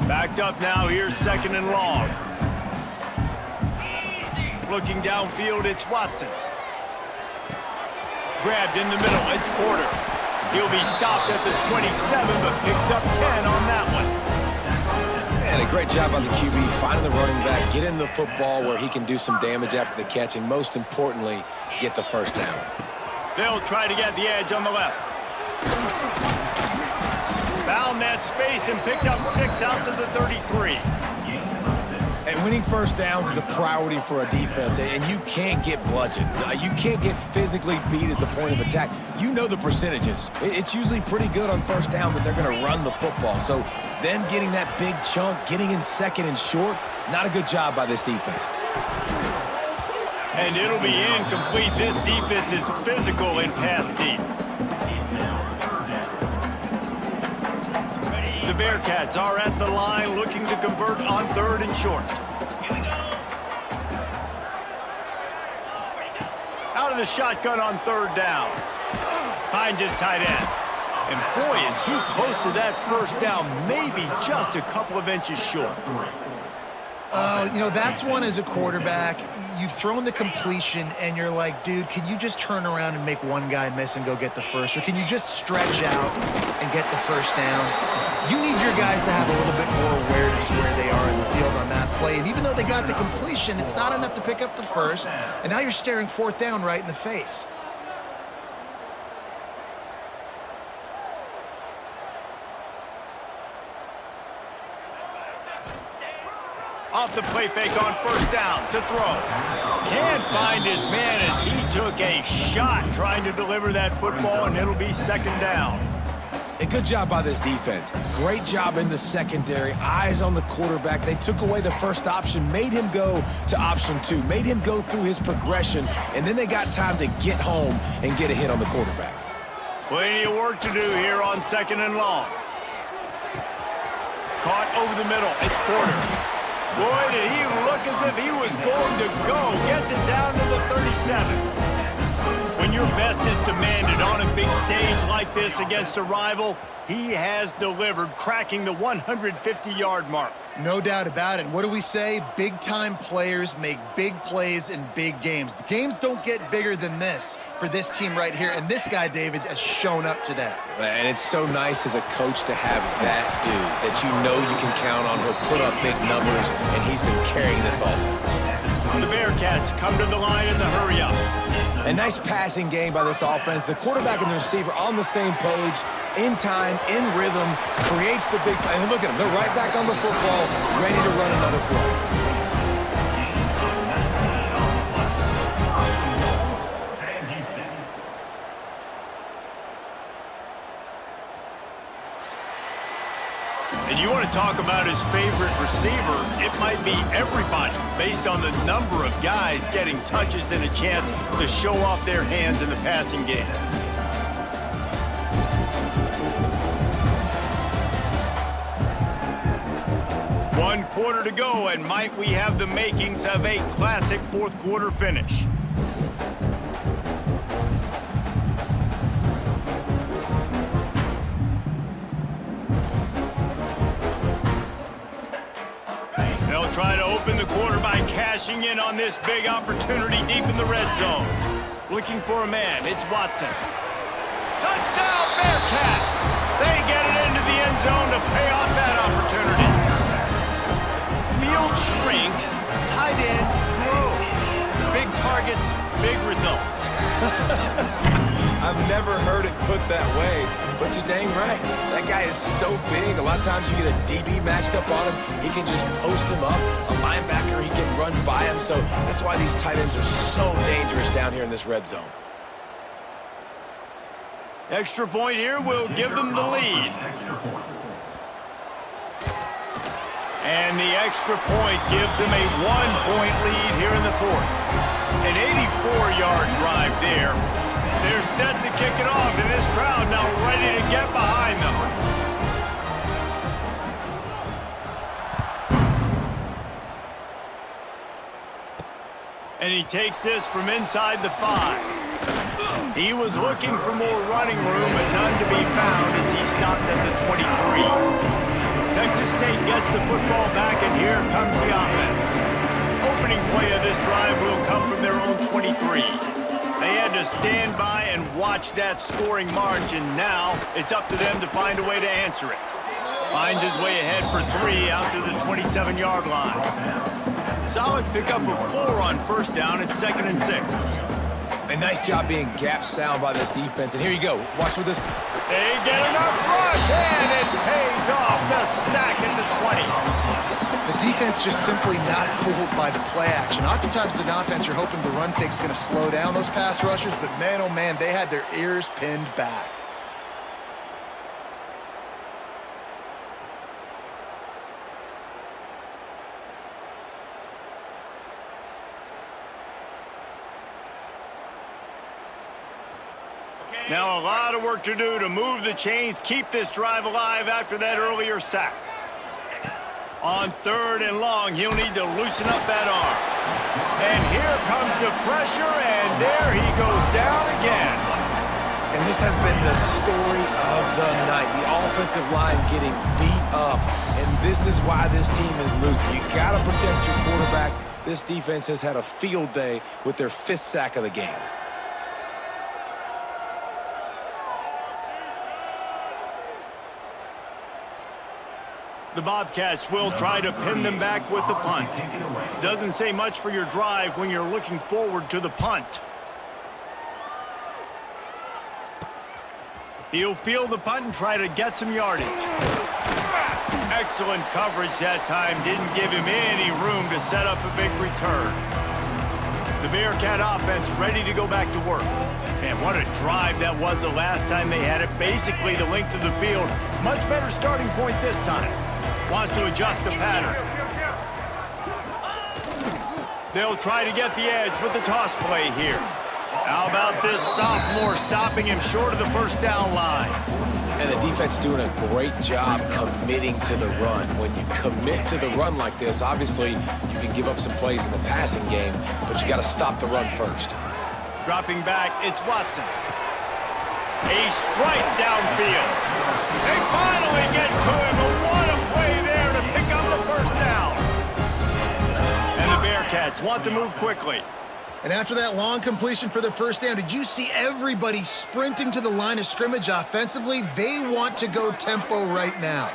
Backed up now. Here's second and long. Looking downfield, it's Watson. Grabbed in the middle, it's Porter. He'll be stopped at the 27, but picks up 10 on that one. And a great job on the QB, finding the running back, get him the football where he can do some damage after the catch, and most importantly, get the first down. They'll try to get the edge on the left. Found that space and picked up 6 out to the 33. And winning first downs is a priority for a defense, and you can't get bludgeoned. You can't get physically beat at the point of attack. You know the percentages. It's usually pretty good on first down that they're going to run the football. So them getting that big chunk, getting in second and short, not a good job by this defense. And it'll be incomplete. This defense is physical in pass deep. The Bearcats are at the line looking to convert on third and short. Out of the shotgun on third down. Finds his tight end. And boy, is he close to that first down, maybe just a couple of inches short. You know, that's one as a quarterback. You've thrown the completion, and you're like, dude, can you just turn around and make one guy miss and go get the first? Or can you just stretch out and get the first down? You need your guys to have a little bit more awareness where they are in the field on that play. And even though they got the completion, it's not enough to pick up the first. And now you're staring fourth down right in the face. Off the play fake on first down to throw. Can't find his man as he took a shot trying to deliver that football, and it'll be second down. A good job by this defense. Great job in the secondary. Eyes on the quarterback. They took away the first option, made him go to option 2, made him go through his progression, and then they got time to get home and get a hit on the quarterback. Plenty of work to do here on second and long. Caught over the middle. It's Porter. Boy, did he look as if he was going to go. Gets it down to the 37. When your best is demanded on a big stage like this against a rival, he has delivered, cracking the 150-yard mark. No doubt about it. What do we say? Big-time players make big plays in big games. The games don't get bigger than this for this team right here, and this guy, David, has shown up today. And it's so nice as a coach to have that dude that you know you can count on. He'll put up big numbers, and he's been carrying this offense. The Bearcats come to the line in the hurry-up. A nice passing game by this offense. The quarterback and the receiver on the same page, in time, in rhythm, creates the big play. And look at them. They're right back on the football, ready to run another play. And you want to talk about his favorite receiver, it might be everybody, based on the number of guys getting touches and a chance to show off their hands in the passing game. One quarter to go, and might we have the makings of a classic fourth quarter finish. They'll try to open the quarter by cashing in on this big opportunity deep in the red zone. Looking for a man, it's Watson. Touchdown, Bearcats! They get it into the end zone to pay off that opportunity. Field shrinks, tight end grows. Big targets, big results. I've never heard it put that way, but you're dang right. That guy is so big. A lot of times you get a DB matched up on him. He can just post him up. A linebacker, he can run by him. So that's why these tight ends are so dangerous down here in this red zone. Extra point here will give them the lead. And the extra point gives them a 1-point lead here in the fourth. An 84-yard drive there. They're set to kick it off, and this crowd now ready to get behind them. And he takes this from inside the 5. He was looking for more running room, but none to be found as he stopped at the 23. Texas State gets the football back, and here comes the offense. Opening play of this drive will come from their own 23. They had to stand by and watch that scoring margin. Now it's up to them to find a way to answer it. Finds his way ahead for 3 out to the 27-yard line. Solid pickup of 4 on first down. It's 2nd and 6. A nice job being gap sound by this defense. And here you go. Watch with this. They get enough rush, and it pays off. The sack at the 20. The defense just simply not fooled by the play action. Oftentimes, an offense, you're hoping the run fake's going to slow down those pass rushers, but man, oh man, they had their ears pinned back. Now a lot of work to do to move the chains, keep this drive alive after that earlier sack. On 3rd and long, he'll need to loosen up that arm. And here comes the pressure, and there he goes down again. And this has been the story of the night. The offensive line getting beat up. And this is why this team is losing. You got to protect your quarterback. This defense has had a field day with their 5th sack of the game. The Bobcats will try to pin them back with the punt. Doesn't say much for your drive when you're looking forward to the punt. He'll field the punt and try to get some yardage. Excellent coverage that time. Didn't give him any room to set up a big return. The Bearcat offense ready to go back to work. Man, what a drive that was the last time they had it. Basically the length of the field. Much better starting point this time. Wants to adjust the pattern. They'll try to get the edge with the toss play here. How about this sophomore stopping him short of the first down line? And the defense doing a great job committing to the run. When you commit to the run like this, obviously you can give up some plays in the passing game, but you got to stop the run first. Dropping back, it's Watson. A strike downfield. They finally get to him, but what a play there to pick up the first down. And the Bearcats want to move quickly. And after that long completion for the first down, did you see everybody sprinting to the line of scrimmage offensively? They want to go tempo right now.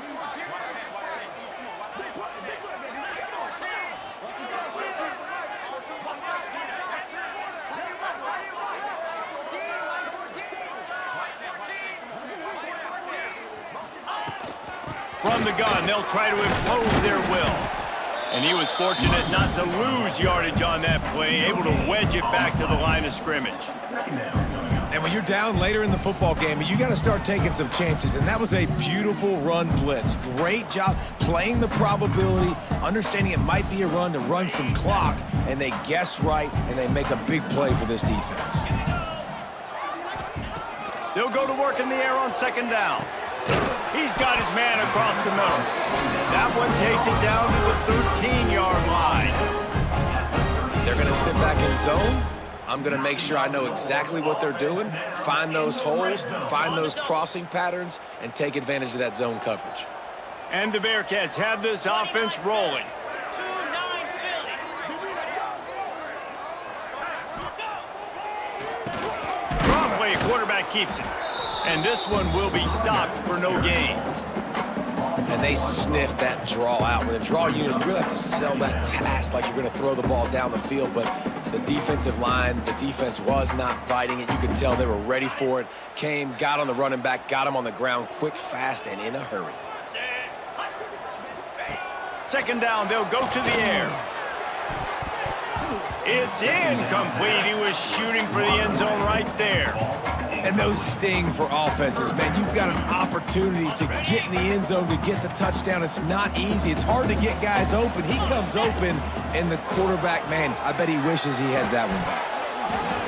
From the gun, they'll try to impose their will. And he was fortunate not to lose yardage on that play, able to wedge it back to the line of scrimmage. And when you're down later in the football game, you got to start taking some chances. And that was a beautiful run blitz. Great job playing the probability, understanding it might be a run to run some clock. And they guess right, and they make a big play for this defense. They'll go to work in the air on second down. He's got his man across the middle. That one takes it down to the 13-yard line. If they're going to sit back in zone, I'm going to make sure I know exactly what they're doing, find those holes, find those crossing patterns, and take advantage of that zone coverage. And the Bearcats have this offense rolling. Draw play, quarterback keeps it. And this one will be stopped for no gain. And they sniff that draw out. With a draw unit, you really have to sell that pass like you're going to throw the ball down the field. But the defensive line, the defense was not biting it. You could tell they were ready for it. Came, got on the running back, got him on the ground quick, fast, and in a hurry. Second down, they'll go to the air. It's incomplete. He was shooting for the end zone right there. And those sting for offenses, man. You've got an opportunity to get in the end zone, to get the touchdown. It's not easy. It's hard to get guys open. He comes open, and the quarterback, man, I bet he wishes he had that one back.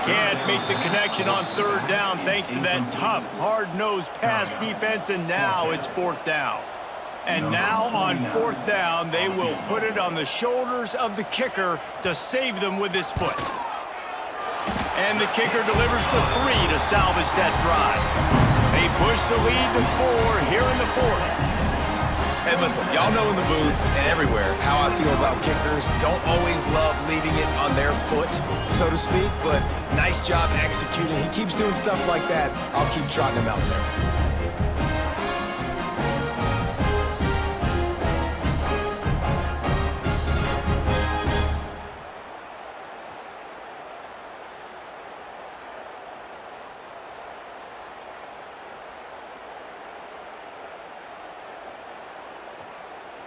Can't make the connection on third down thanks to that tough, hard-nosed pass defense, and now it's fourth down. And now on fourth down, they will put it on the shoulders of the kicker to save them with his foot. And the kicker delivers the 3 to salvage that drive. They push the lead to 4 here in the fourth. And listen, y'all know in the booth and everywhere how I feel about kickers. Don't always love leaving it on their foot, so to speak, but nice job executing. He keeps doing stuff like that. I'll keep trotting him out there.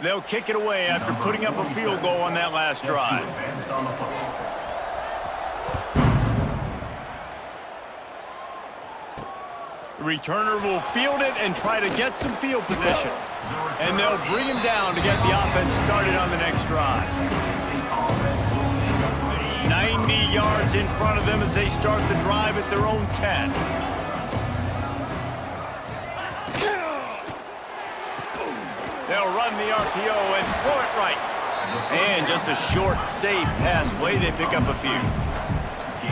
They'll kick it away after putting up a field goal on that last drive. The returner will field it and try to get some field position. And they'll bring him down to get the offense started on the next drive. 90 yards in front of them as they start the drive at their own 10. They'll run the RPO and throw it right. And just a short, safe pass play. They pick up a few.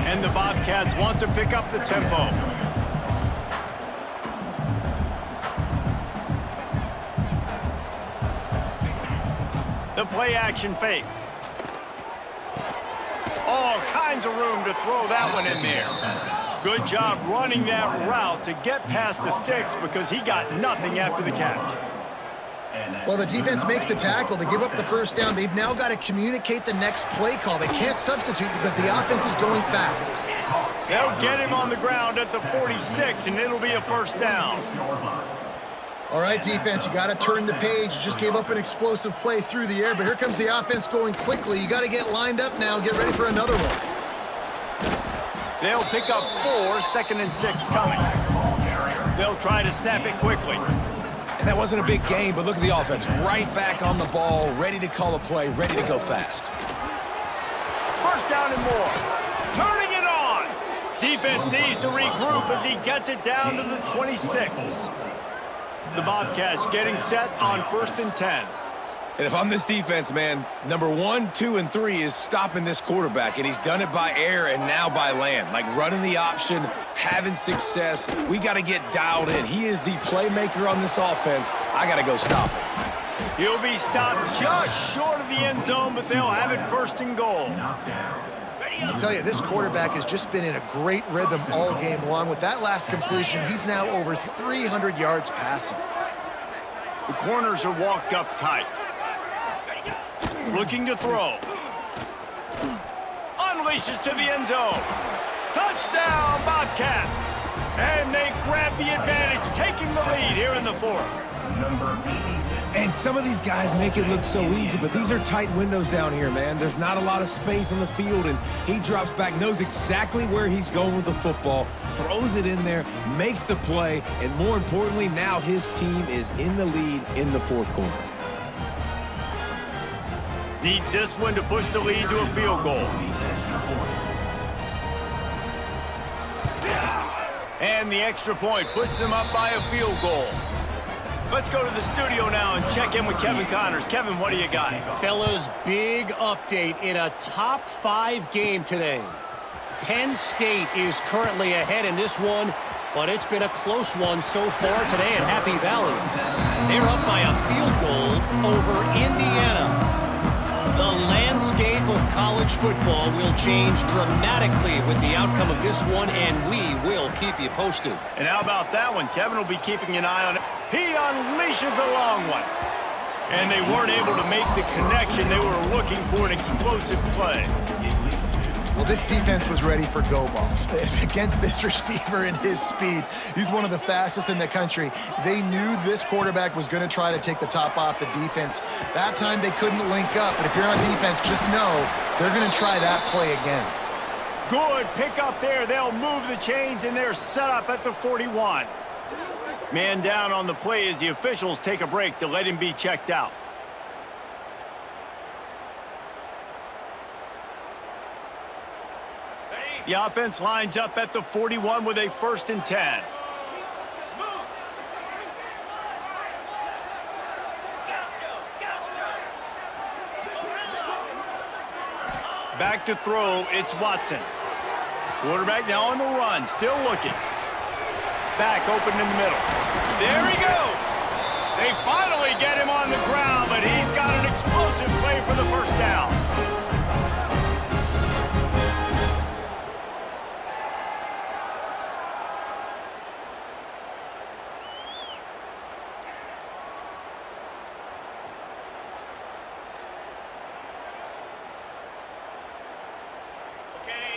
And the Bobcats want to pick up the tempo. The play action fake. All kinds of room to throw that one in there. Good job running that route to get past the sticks because he got nothing after the catch. Well, the defense makes the tackle. They give up the first down. They've now got to communicate the next play call. They can't substitute because the offense is going fast. They'll get him on the ground at the 46, and it'll be a first down. All right, defense, you got to turn the page. You just gave up an explosive play through the air, but here comes the offense going quickly. You got to get lined up now. Get ready for another one. They'll pick up 4, 2nd and 6 coming. They'll try to snap it quickly. And that wasn't a big gain, but look at the offense. Right back on the ball, ready to call a play, ready to go fast. First down and more. Turning it on. Defense needs to regroup as he gets it down to the 26. The Bobcats getting set on 1st and 10. And if I'm this defense, man, number 1, 2, and 3 is stopping this quarterback, and he's done it by air and now by land. Like running the option, having success. We got to get dialed in. He is the playmaker on this offense. I got to go stop him. He'll be stopped just short of the end zone, but they'll have it 1st and goal. I'll tell you, this quarterback has just been in a great rhythm all game long. With that last completion, he's now over 300 yards passing. The corners are walked up tight. Looking to throw. Unleashes to the end zone. Touchdown, Bobcats. And they grab the advantage, taking the lead here in the 4th. And some of these guys make it look so easy, but these are tight windows down here, man. There's not a lot of space on the field, and he drops back, knows exactly where he's going with the football, throws it in there, makes the play, and more importantly, now his team is in the lead in the 4th quarter. Needs this one to push the lead to a field goal. And the extra point puts them up by a field goal. Let's go to the studio now and check in with Kevin Connors. Kevin, what do you got? Fellas, big update in a top 5 game today. Penn State is currently ahead in this one, but it's been a close one so far today at Happy Valley. They're up by a field goal over Indiana. The landscape of college football will change dramatically with the outcome of this one, and we will keep you posted. And how about that one? Kevin will be keeping an eye on it. He unleashes a long one. And they weren't able to make the connection. They were looking for an explosive play. Well, this defense was ready for go balls. Against this receiver and his speed, he's one of the fastest in the country. They knew this quarterback was going to try to take the top off the defense. That time they couldn't link up, but if you're on defense, just know they're going to try that play again. Good pick up there. They'll move the chains, and they're set up at the 41. Man down on the play as the officials take a break to let him be checked out. The offense lines up at the 41 with a 1st and 10. Back to throw, it's Watson. Quarterback now on the run, still looking. Back open in the middle. There he goes. They finally get him on the ground, but he's got an explosive play for the 1st down.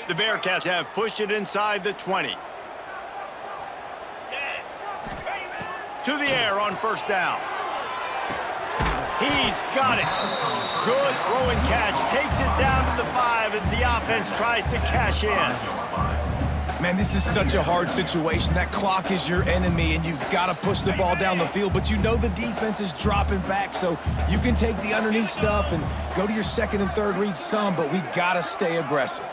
The Bearcats have pushed it inside the 20. To the air on 1st down. He's got it. Good throw and catch. Takes it down to the 5 as the offense tries to cash in. Man, this is such a hard situation. That clock is your enemy, and you've got to push the ball down the field, but you know the defense is dropping back, so you can take the underneath stuff and go to your 2nd and 3rd read some, but we got to stay aggressive.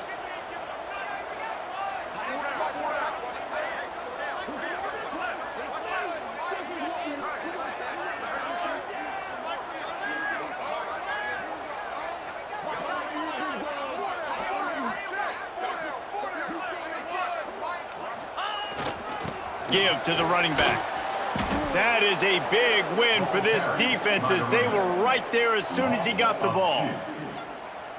Give to the running back. That is a big win for this defense as they were right there as soon as he got the ball.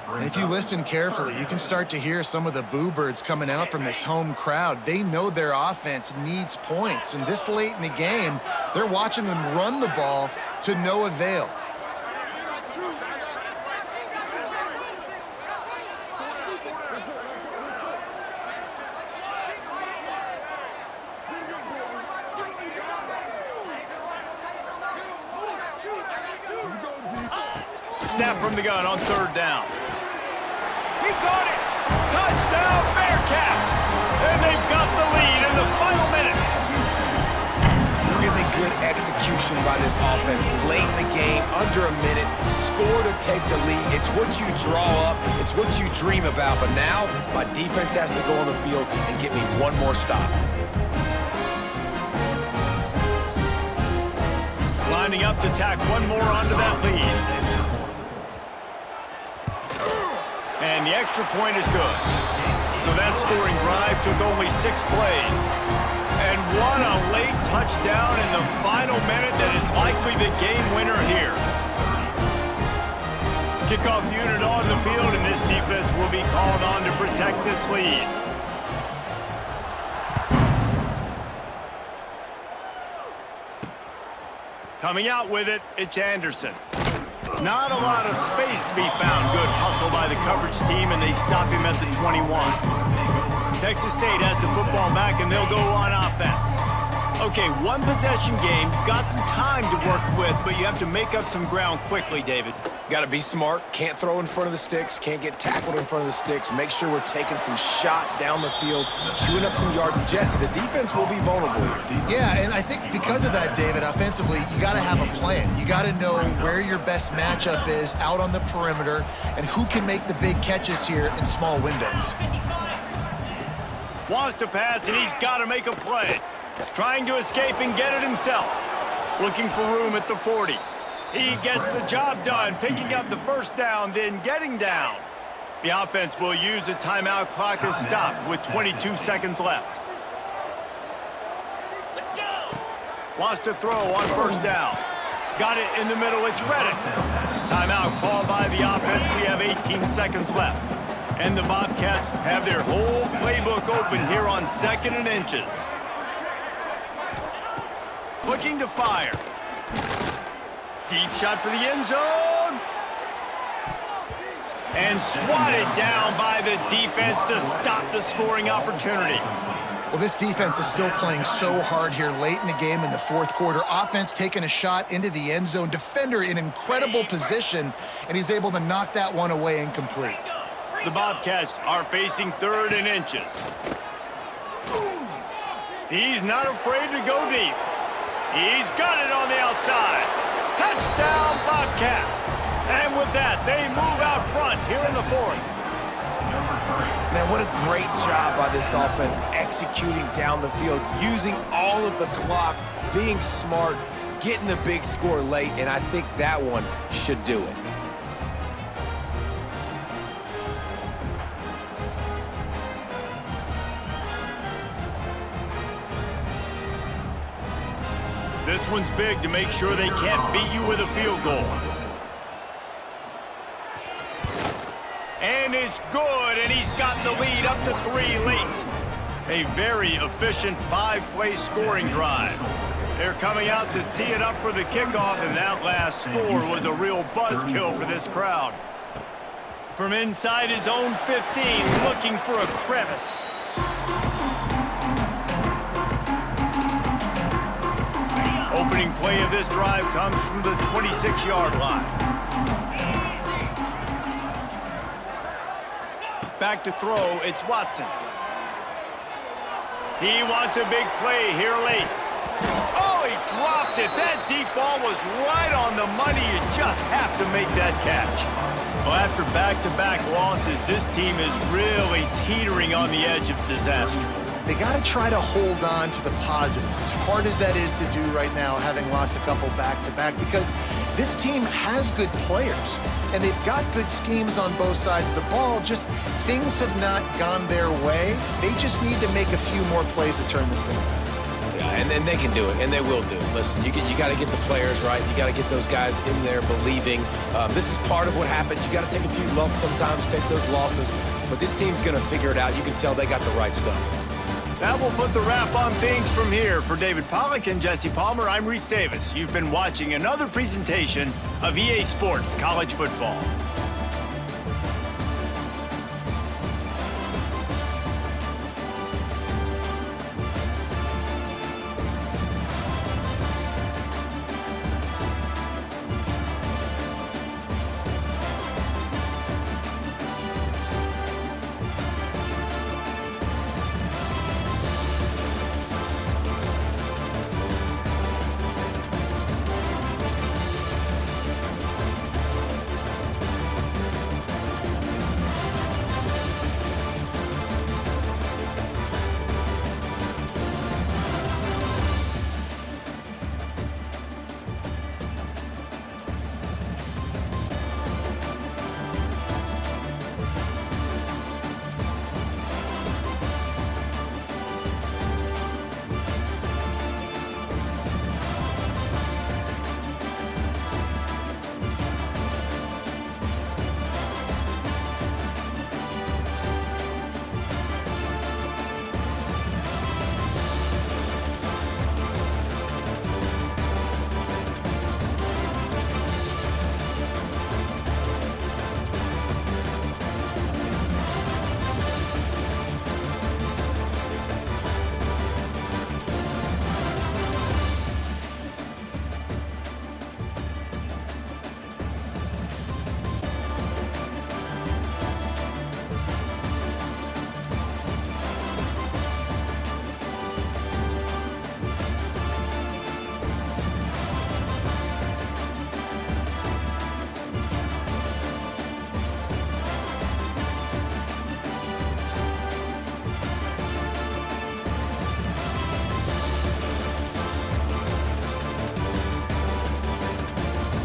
And if you listen carefully, you can start to hear some of the boo birds coming out from this home crowd. They know their offense needs points, and this late in the game, they're watching them run the ball to no avail. Snap from the gun on 3rd down. He caught it! Touchdown, Bearcats! And they've got the lead in the final minute. Really good execution by this offense. Late in the game, under a minute, score to take the lead. It's what you draw up. It's what you dream about. But now, my defense has to go on the field and get me one more stop. Lining up to tack one more onto that lead. And the extra point is good. So that scoring drive took only 6 plays. And what a late touchdown in the final minute that is likely the game winner here. Kickoff unit on the field, and this defense will be called on to protect this lead. Coming out with it, it's Anderson. Not a lot of space to be found. Good hustle by the coverage team, and they stop him at the 21. Texas State has the football back, and they'll go on offense. Okay, one possession game. You've got some time to work with, but you have to make up some ground quickly, David. Got to be smart. Can't throw in front of the sticks. Can't get tackled in front of the sticks. Make sure we're taking some shots down the field, chewing up some yards. Jesse, the defense will be vulnerable here. Yeah, and I think because of that, David, offensively, you got to have a plan. You got to know where your best matchup is out on the perimeter and who can make the big catches here in small windows. Wants to pass, and he's got to make a play. Trying to escape and get it himself. Looking for room at the 40. He gets the job done, picking up the 1st down, then getting down. The offense will use a timeout. Clock is stopped with 22 seconds left. Let's go. Wants to throw on 1st down. Got it in the middle. It's Reddick. Timeout called by the offense. We have 18 seconds left. And the Bobcats have their whole playbook open here on 2nd and inches. Looking to fire. Deep shot for the end zone. And swatted down by the defense to stop the scoring opportunity. Well, this defense is still playing so hard here late in the game in the 4th quarter. Offense taking a shot into the end zone. Defender in incredible position, and he's able to knock that one away incomplete. The Bobcats are facing 3rd and inches. He's not afraid to go deep. He's got it on the outside. Touchdown, Bobcats. And with that, they move out front here in the 4th. Man, what a great job by this offense executing down the field, using all of the clock, being smart, getting the big score late, and I think that one should do it. This one's big to make sure they can't beat you with a field goal. And it's good, and he's got the lead up to 3 late. A very efficient 5-play scoring drive. They're coming out to tee it up for the kickoff, and that last score was a real buzzkill for this crowd. From inside his own 15, looking for a crevice. Opening play of this drive comes from the 26-yard line. Back to throw, it's Watson. He wants a big play here late. Oh, he dropped it. That deep ball was right on the money. You just have to make that catch. Well, after back-to-back losses, this team is really teetering on the edge of disaster. They got to try to hold on to the positives, as hard as that is to do right now, having lost a couple back-to-back, because this team has good players, and they've got good schemes on both sides of the ball, just things have not gone their way. They just need to make a few more plays to turn this thing around. And then they can do it, and they will do it. Listen, you got to get the players right. You got to get those guys in there believing. This is part of what happens. You got to take a few lumps sometimes, take those losses. But this team's going to figure it out. You can tell they got the right stuff. That will put the wrap on things from here. For David Pollack and Jesse Palmer, I'm Reese Davis. You've been watching another presentation of EA Sports College Football.